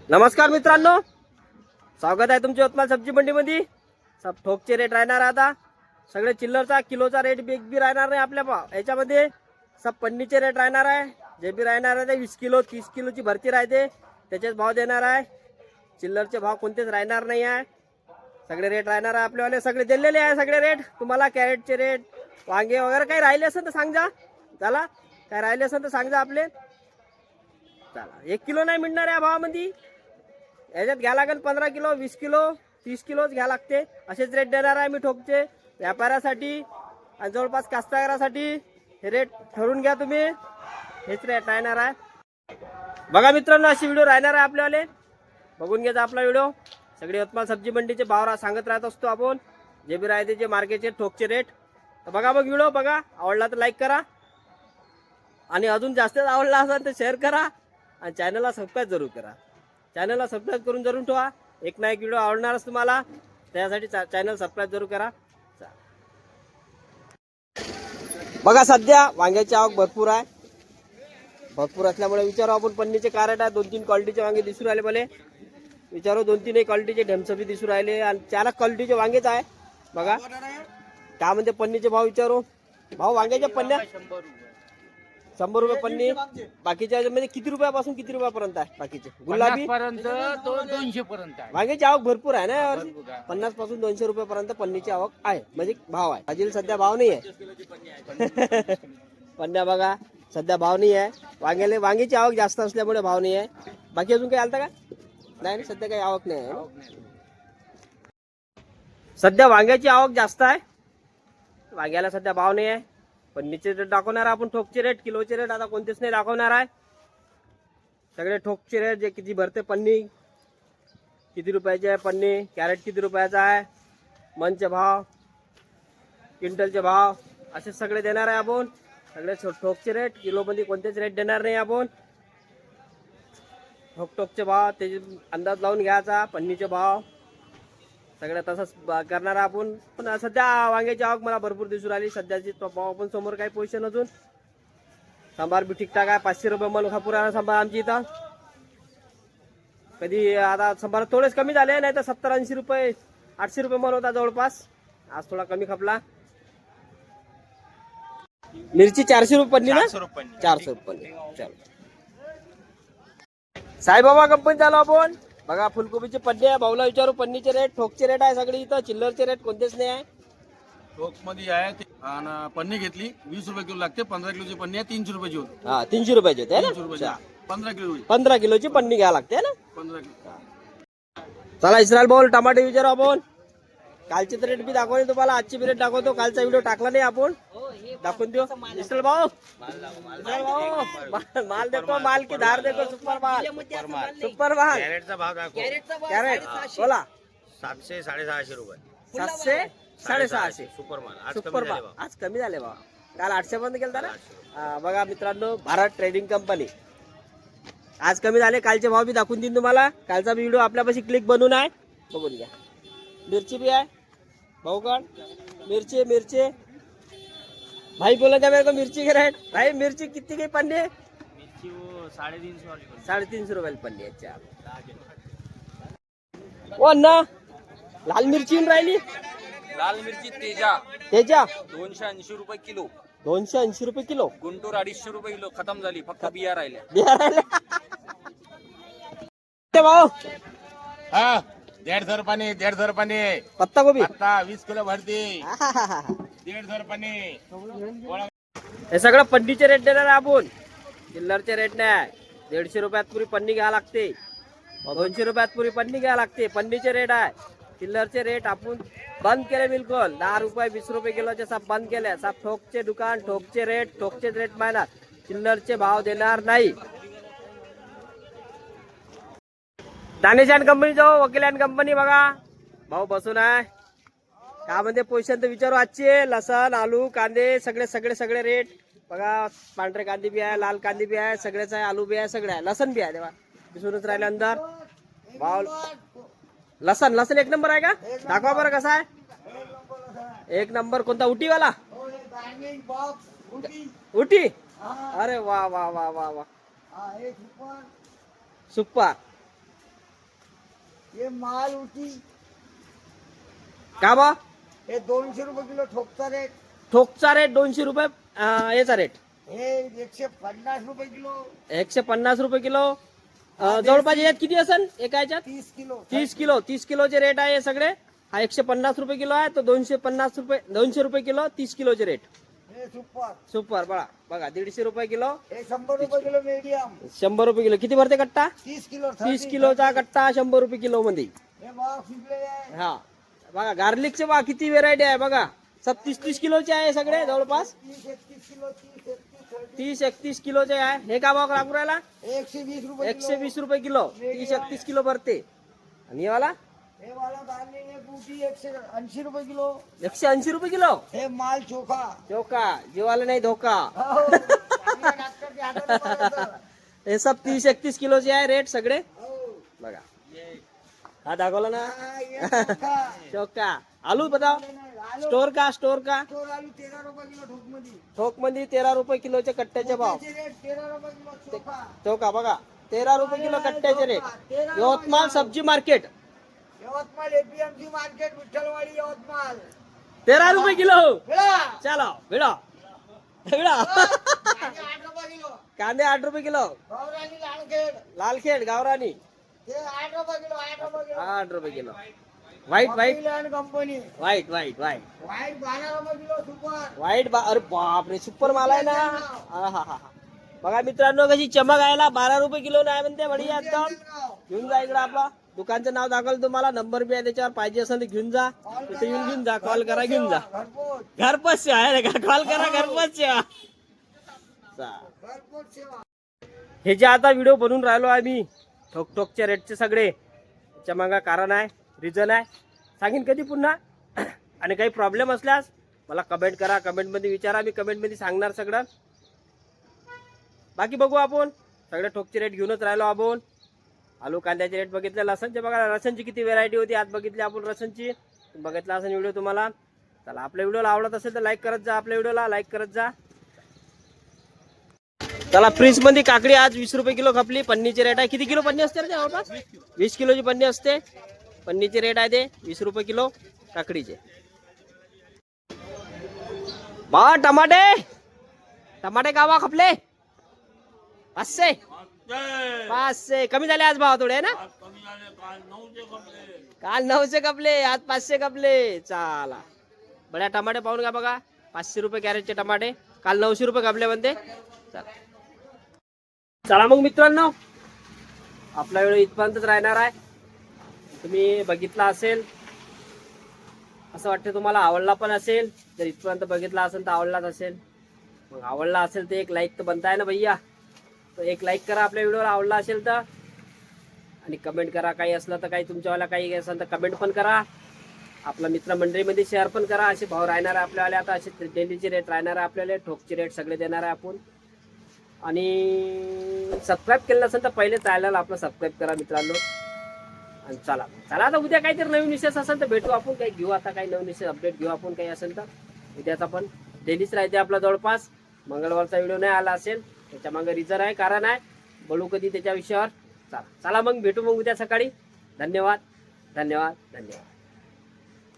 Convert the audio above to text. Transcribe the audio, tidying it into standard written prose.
नमस्कार मित्रांनो, स्वागत आहे तुमच्या यवतमाळ सब्जी मंडीमध्ये। सब ठोकचे रेट राहणार आता, सगळे चिल्लरचा किलोचा रेट बी राहणार नाही आपल्या याच्यामध्ये। सब पन्नीचे रेट राहणार आहे, जे बी राहणार आहे ते 20 किलो 30 किलोची भरती राहते, त्याचेच भाव देणार आहे। चिल्लरचे भाव कोणतेच राहणार नाही आहे, सगळे रेट राहणार आहे आपल्यावाले, सगळे दिलेले आहे सगळे रेट तुम्हाला। कॅरेटचे रेट, वांगे वगैरे काही राहिले असेल तर सांग जा, चला काय राहिले असेल तर सांग जा आपले। चला 1 किलो नाही मिळणार या भावामध्ये, याच्यात घ्या लागेल 15 किलो 20 किलो 30 किलोच घ्या लागते। असेच रेट देणार आहे मी ठोकचे व्यापाऱ्यासाठी आणि जवळपास कास्तकारासाठी। हे रेट ठरवून घ्या तुम्ही, हेच रेट राहणार आहे। बघा मित्रांनो, अशी व्हिडिओ राहणार आहे आपल्यावाले, बघून घ्यायचा आपला व्हिडिओ। सगळे यवतमाळ सब्जी मंडीचे भाव सांगत राहत असतो आपण, जे बी राहते जे मार्केटचे ठोकचे रेट। तर बघा मग व्हिडिओ, बघा आवडला तर लाईक करा, आणि अजून जास्तच आवडला असेल तर शेअर करा, आणि चॅनलला सबस्क्राईब जरूर करा। चॅनलला सबस्क्राईब करून जरूर ठेवा, एक ना एक व्हिडिओ आवडणारच तुम्हाला, त्यासाठी चॅनल सबस्क्राईब जरूर करा। बघा सध्या वांग्याची आवक भरपूर आहे, भरपूर असल्यामुळे विचारू आपण पन्नीचे कॅरेट आहे। 2-3 क्वालिटीचे वांगे दिसू राहिले मला, विचारू 2-3 क्वालिटीचे ढेमसबी दिसू राहिले, आणि 4 क्वालिटीचे वांगेच आहे। बघा काय म्हणते पन्नीचे भाव विचारू। भाव वांग्याच्या पन्न्या 100 रुपये पन्नी, बाकीच्या मध्ये किती रुपयापासून किती रुपयापर्यंत आहे? बाकीचे गुलाबी पर्यंत तो 200 पर्यंत आहे। वांग्याची आवक भरपूर आहे ना, 50 पासून 200 रुपयापर्यंत पन्नीची आवक आहे, म्हणजे भाव आहे। भाजीला सध्या भाव नाही आहे पन्न्या बघा सध्या भाव नाही आहे वांग्याला, वांग्याची आवक जास्त असल्यामुळे भाव नाही आहे। बाकी अजून काही आलता का? नाही, सध्या काही आवक नाही आहे। सध्या वांग्याची आवक जास्त आहे, वांग्याला सध्या भाव नाही आहे। पन्नीचे रेट दाखवणार आपण, ठोकचे रेट किलोचे रेट आता कोणतेच नाही दाखवणार आहे। सगळे ठोकचे रेट, जे किती भरते पन्नी, किती रुपयाचे आहे पन्नी, कॅरेट किती रुपयाचा आहे, मनचे भाव, क्विंटलचे भाव, असे सगळे देणार आहे आपण। सगळे ठोकचे रेट, किलोमध्ये कोणतेच रेट देणार नाही आपण। ठोकचे भाव त्याचे अंदाज लावून घ्यायचा, पन्नीचे भाव सगळं तसंच करणार आपण। पण सध्या वांग्याची आवक मला भरपूर दिसून राहिली सध्याची, भाव पण समोर काही पोझिशन अजून। सांबार बी ठीकठाक आहे, 500 रुपये मन खापूर आहे सांबार आमची इथं। कधी आता सांबार थोडेच कमी झाले, नाही तर 70-80 रुपये 800 रुपये मन होता जवळपास, आज थोडा कमी खपला। मिरची 400 रुपये पडली ना, 400 रुपये। चल साईबाबा कंपनी चालू आपण। बघा फुलकोबीचे पड्डे आहे, भाऊला विचारू पन्नीचे रेट, ठोकचे रेट आहे सगळे इथं, चिल्लरचे रेट कोणतेच नाही आहे। ठोक मध्ये आहे आणि पन्नी घेतली 20 रुपये किलो लागते, 15 किलोची पन्नी आहे 300 रुपयाची होती। हा 300 रुपयाचे होते ना, 300 रुपयाची 15 किलो होईल। 15 किलोची पन्नी घ्या लागते ना। 15 किलो चला इस्रायल बोल टमाटे विचारू आपण। कालचे तर रेट बी दाखवले तुम्हाला, आजची बी रेट दाखवतो, कालचा व्हिडिओ टाकला नाही आपण, दाखवून देऊ। इस्रायल भाऊ, इस्रायल भाऊ माल देखो, माल की धार देखो, सुपर माल, सुपर माल। कॅरेटचा भाव दाखव। कॅरेट बोला 700 650 रुपये 700 650 सुपर माल। आज सुपर कमी झाले माल आज कमी झाले बा, काल 800 पर्यंत गेलता ना। बघा मित्रांनो, भारत ट्रेडिंग कंपनी आज कमी झाले, कालचे भाव बी दाखवून देईन तुम्हाला। कालचा व्हिडिओ आपल्यापाशी क्लिक बनवून आहे, बघून घ्या। मिरची भी आहे भाऊ, काढ मिरची, मिरची भाई बोला क्या मेरे को मिर्ची के रेट। भाई मिर्ची कितनी की पन्नी? मिरची वो 350 वाली 350 रुपये पन्नी। अच्छा ओ ना, लाल मिरची येऊन राहिली, लाल मिरची तेजा त्याच्या 280 रुपये किलो, 280 रुपये किलो। गुंटूर 250 रुपये किलो, खतम झाली, फक्त बिया राहिल्या। बिहार भाऊ हा 150 रुपये 150 रुपये पत्ता गोबी आता 20 किलो भरती 150 रुपये। हे सगळं पन्नीचे रेट देणार आपण, चिल्लरचे रेट नाही। 150 रुपयात पुरी पन्नी घ्या लागते, 200 रुपयात पुरी पन्नी घ्या लागते, पन्नीचे रेट आहे। चिल्लरचे रेट आपण बंद केले बिलकुल, 10 रुपये 20 रुपये किलोचे सब बंद केले। सब ठोकचे दुकान, ठोकचे रेट, ठोकचे रेट मायना, चिल्लरचे भाव देणार नाही। दानिश अँड कंपनी जाऊ, वकील अँड कंपनी बघा भाऊ बसून आहे। काय म्हणते पोझिशन तर विचारू आजचे। लसण, आलू, कांदे सगळे सगळे सगळे रेट बघा, पांढरे कांदे बी आहे, लाल कांदे बी आहे, सगळेच आहे, आलू बी आहे, सगळे आहे, लसण बी आहे। तेव्हा दिसूनच राहिले अंदर भाव। लसण, लसण 1 नंबर आहे का? दाखवा बरं कसा आहे। 1 नंबर कोणता? उटीवाला उटी, अरे वा वा वा वा वा, सुपर हे माल होती का बा हे 200 रुपये किलो ठोकचा रेट. ठोकचा रेट 200 रुपये याचा रेट हे 150 रुपये किलो. 150 रुपये किलो. जवळपास यात किती असेल एका याच्यात? 30 किलो. 30 किलोचे रेट आहे हे सगळे. हा 150 रुपये किलो आहे, तो 200 रुपये किलो 30 किलोचे रेट. हे सुपर. सुपर बघा बघा 150 रुपये किलो, हे 100 रुपये किलो मीडियम. 100 रुपये किलो. किती भरते कट्टा? 30 किलो. 30 किलोचा कट्टा 100 रुपये किलो मध्ये. हे बॉक्स विकलेले आहे. हा बघा गार्लिकचे बघा किती व्हेरायटी आहे बघा. सब 30 किलोचे आहे सगळे जवळपास. 30-31 किलो. 30-31 30-31 किलोचे आहे. हे का भाव लागू राहिला? 120 रुपये किलो. 120 रुपये किलो. 30-31 किलो भरते. आणि हे वाला हे वाला दाणे हे बूटी 180 रुपये किलो. 180 रुपये किलो. हे माल चोखा. चौका जीवाला नाही धोका. हो. चांगल्या डॉक्टरच्या हाताने बनवतात. हे सब 30-31 किलोचे आहे रेट सगळे हो. बघा. हा दाखवला ना हा, हे चोखा. चौका. आलू बताओ आलू. स्टोर का स्टोर का स्टोर आलू 13 रुपये किलो ठोकमध्ये. ठोक मध्ये 13 रुपये किलोचे कट्ट्याचे भाव. त्याचे रेट 13 रुपये किलो चोखा. चौका बघा 13 रुपये किलो कट्ट्याचे रेट. यवतमाळ सब्जी market Yavatmal APMC market Vitthalwadi Yavatmal. 13 रुपये किलो. मिळा. चलो भिडा भिडा. कांदे 8 रुपये किलो. कांदे 8 रुपये किलो. गावरानी लालखेड लालखेड गावरानी ते 8 रुपये किलो. 8 रुपये किलो. 8 रुपये किलो. व्हाईट व्हाईट मक्खीलँड company white white white white 12 रुपये किलो सुपर. व्हाईट अरे बापरे सुपर माल आहे ना. हा हा हा. बघा मित्रांनो कशी चमक आहे ना. 12 रुपये किलो नाही म्हणते बढिया एकदम. अंजनगाव. घेऊन जा इकडे. आपला दुकानचं नाव दाखवलं तुम्हाला, नंबर बी आहे त्याच्यावर. पाहिजे असेल तर घेऊन जा. तिथे येऊन घेऊन जा. कॉल करा घेऊन जा. घरपोच. घरपोच सेवा आहे का? कॉल करा घरपोच सेवा. घरपोच सेवा. हे जे आता व्हिडिओ बनवून राहिलो आहे मी ठोक ठोकच्या रेटचे सगळे, त्याच्या मागं कारण आहे, रिझन आहे. सांगेन कधी पुन्हा. आणि काही प्रॉब्लेम असल्यास मला कमेंट करा, कमेंटमध्ये विचारा. मी कमेंटमध्ये सांगणार सगळं. बाकी बघू आपण सगळे ठोकचे रेट घेऊनच राहिलो आपण. आलू कांद्याचे रेट बघितले. लसणचे बघा, लसणची किती व्हेरायटी होती आज बघितली आपण. लसणची बघितला असेल व्हिडिओ तुम्हाला. चला आपल्या व्हिडिओला आवडत असेल तर लाईक करत जा. आपल्या व्हिडिओला लाईक करत जा. चला फ्रीज मध्ये काकडी आज 20 रुपये किलो खपली. पन्नीचे रेट आहे. किती किलो पन्नी असते रे जवळपास? 20 किलोची पन्नी असते. पन्नीचे रेट आहे ते 20 रुपये किलो काकडीचे. बा टमाटे टमाटे का भाव खपले? 500 कमी झाले आज भाव थोडे ना. काल 900 कपले, आज 500 कपले. चला बड्या टमाटे पाहून का बघा. 500 रुपये कॅरेटचे टमाटे. काल 900 रुपये कपले म्हणते. चला मग मित्रांनो आपला व्हिडिओ इथपर्यंतच राहणार आहे. तुम्ही बघितला असेल असं वाटतं, तुम्हाला आवडला पण असेल. जर इथपर्यंत बघितला असेल तर आवडलाच असेल. मग आवडला असेल तर एक लाईक तर बनता आहे ना भैया. तो एक लाईक करा आपल्या व्हिडिओला आवडला असेल तर. आणि कमेंट करा. काही असलं तर, काही तुमच्यावाला काही असेल तर कमेंट पण करा. आपल्या मित्रमंडळीमध्ये शेअर पण करा. असे भाव राहणार आहे आपल्यावाले. आता असे डेलीचे रेट राहणार आहे आपल्याला. ठोकचे रेट सगळे देणार आहे आपण. आणि सबस्क्राईब केलं असेल तर पहिले चॅनलला आपलं सबस्क्राईब करा मित्रांनो. आणि चला चला आता उद्या काहीतरी नवीन विशेष असेल तर भेटू आपण. काही घेऊ आता, काही नवीन विशेष अपडेट घेऊ आपण. काही असेल तर उद्याचा पण डेलीच राहते आपला जवळपास. मंगळवारचा व्हिडिओ नाही आला असेल त्याच्या मागे रिझन आहे, कारण आहे. बोलू कधी त्याच्या विषयावर. चला चला मग भेटू मग उद्या सकाळी. धन्यवाद धन्यवाद धन्यवाद.